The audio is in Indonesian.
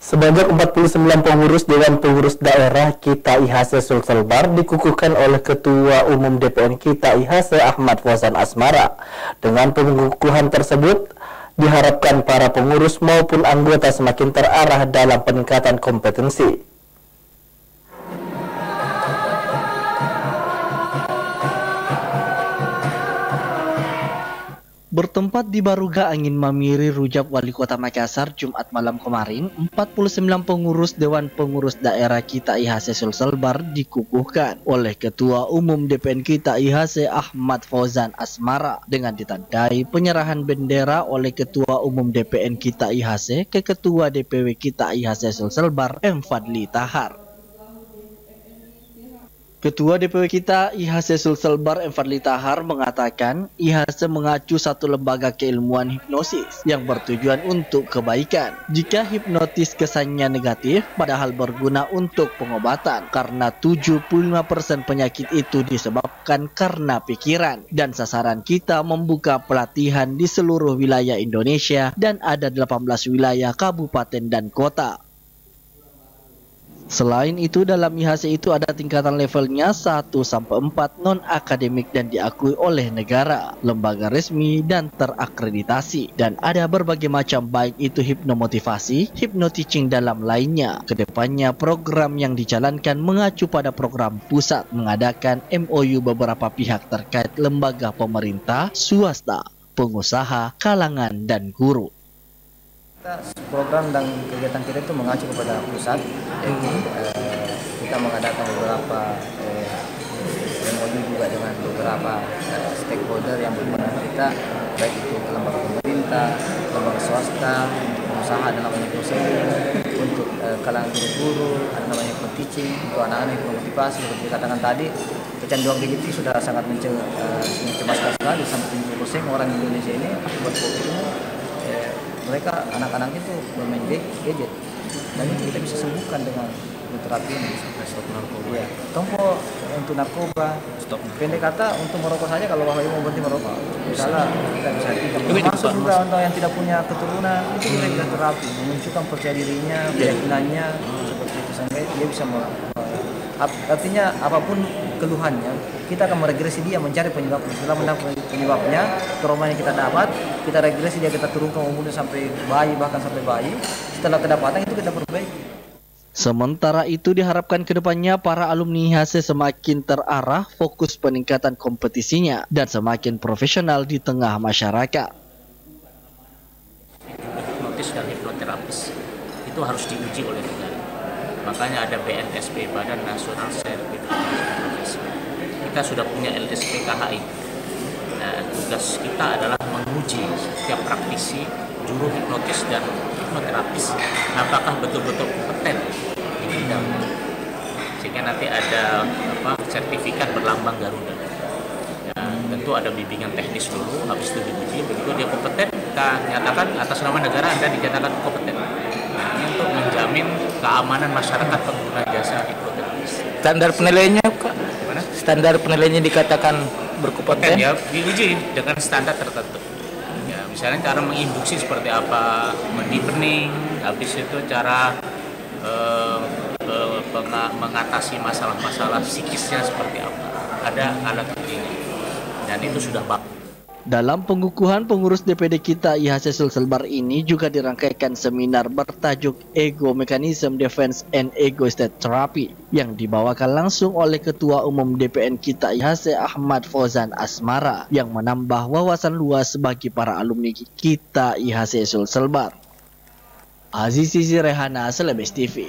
Sebanyak 49 pengurus Dewan Pengurus Daerah Kita IHC Sulselbar dikukuhkan oleh Ketua Umum DPN Kita IHC Ahmad Fauzan Asmara. Dengan pengukuhan tersebut, diharapkan para pengurus maupun anggota semakin terarah dalam peningkatan kompetensi. Bertempat di Baruga Angin Mamiri, Rujak, Wali Kota Makassar, Jumat malam kemarin, 49 pengurus Dewan Pengurus Daerah Kita IHC Sulselbar dikukuhkan oleh Ketua Umum DPN Kita IHC Ahmad Fauzan Asmara dengan ditandai penyerahan bendera oleh Ketua Umum DPN Kita IHC ke Ketua DPW Kita IHC Sulselbar M. Fadli Tahar. Ketua DPW Kita IHC Sulselbar M. Fadli Tahar mengatakan IHC mengacu satu lembaga keilmuan hipnosis yang bertujuan untuk kebaikan. Jika hipnotis kesannya negatif, padahal berguna untuk pengobatan karena 75% penyakit itu disebabkan karena pikiran. Dan sasaran kita membuka pelatihan di seluruh wilayah Indonesia dan ada 18 wilayah kabupaten dan kota. Selain itu, dalam IHC itu ada tingkatan levelnya 1-4 non-akademik dan diakui oleh negara, lembaga resmi, dan terakreditasi. Dan ada berbagai macam baik itu hipnomotivasi, hipnoteaching dalam lainnya. Kedepannya program yang dijalankan mengacu pada program pusat mengadakan MOU beberapa pihak terkait lembaga pemerintah, swasta, pengusaha, kalangan, dan guru. Program dan kegiatan kita itu mengacu kepada pusat. Kita mengadakan beberapa MOU juga dengan beberapa stakeholder yang berhubungan dengan kita, baik itu lembaga pemerintah, lembaga swasta, pengusaha dan namanya prosedur, untuk kalangan guru-guru, ada namanya teaching untuk anak-anak yang motivasi. Seperti dikatakan tadi, kecanduan gadget itu sudah sangat mencemaskan sekali. Sampai 70% orang Indonesia ini buat COVID ini mereka anak-anak itu bermain gadget, dan itu kita bisa sembuhkan dengan terapi ini. Stop narkoba. Ya. Tompo untuk narkoba. Stop. Pendek kata untuk merokok saja, kalau bapak ibu mau berhenti merokok, misalnya kita bisa termasuk juga untuk yang tidak punya keturunan, itu kita terapi, memunculkan percaya dirinya, keyakinannya seperti itu sampai dia bisa artinya apapun keluhannya, kita akan meregresi dia mencari penyebab. Setelah mendapat penyebabnya, trauma yang kita dapat, kita regresi dia, kita turunkan umurnya sampai bayi, bahkan sampai bayi. Setelah kedapatan itu kita perbaiki. Sementara itu diharapkan kedepannya para alumni IHC semakin terarah, fokus peningkatan kompetisinya, dan semakin profesional di tengah masyarakat. Hipnotis dan hipnoterapis itu harus diuji oleh negara. Makanya ada BNSP, Badan Nasional Sertifikasi Profesi. Kita sudah punya LSP KHI. Nah, tugas kita adalah menguji setiap praktisi, juru hipnotis dan hipnoterapis, apakah betul-betul kompeten di bidang, sehingga nanti ada sertifikat berlambang Garuda. Ya, tentu ada bimbingan teknis dulu, habis itu diuji, begitu dia kompeten, kita nyatakan atas nama negara Anda dinyatakan kompeten. Nah, ini untuk menjamin keamanan masyarakat pengguna jasa hipnoterapis. Standar penilaiannya, Pak? Gimana? Standar penilaiannya dikatakan berkompeten? Ya, diuji dengan standar tertentu. Ya, misalnya cara menginduksi seperti apa, mendeepening, habis itu cara mengatasi masalah-masalah psikisnya seperti apa. Ada alat buktinya, dan itu sudah bagus. Dalam pengukuhan pengurus DPD Kita IHC Sulselbar ini juga dirangkaikan seminar bertajuk Ego Mechanism Defense and Ego State Therapy yang dibawakan langsung oleh Ketua Umum DPN Kita IHC Ahmad Fauzan Asmara yang menambah wawasan luas bagi para alumni Kita IHC Sulselbar. Aziz Rehana, Celebes TV.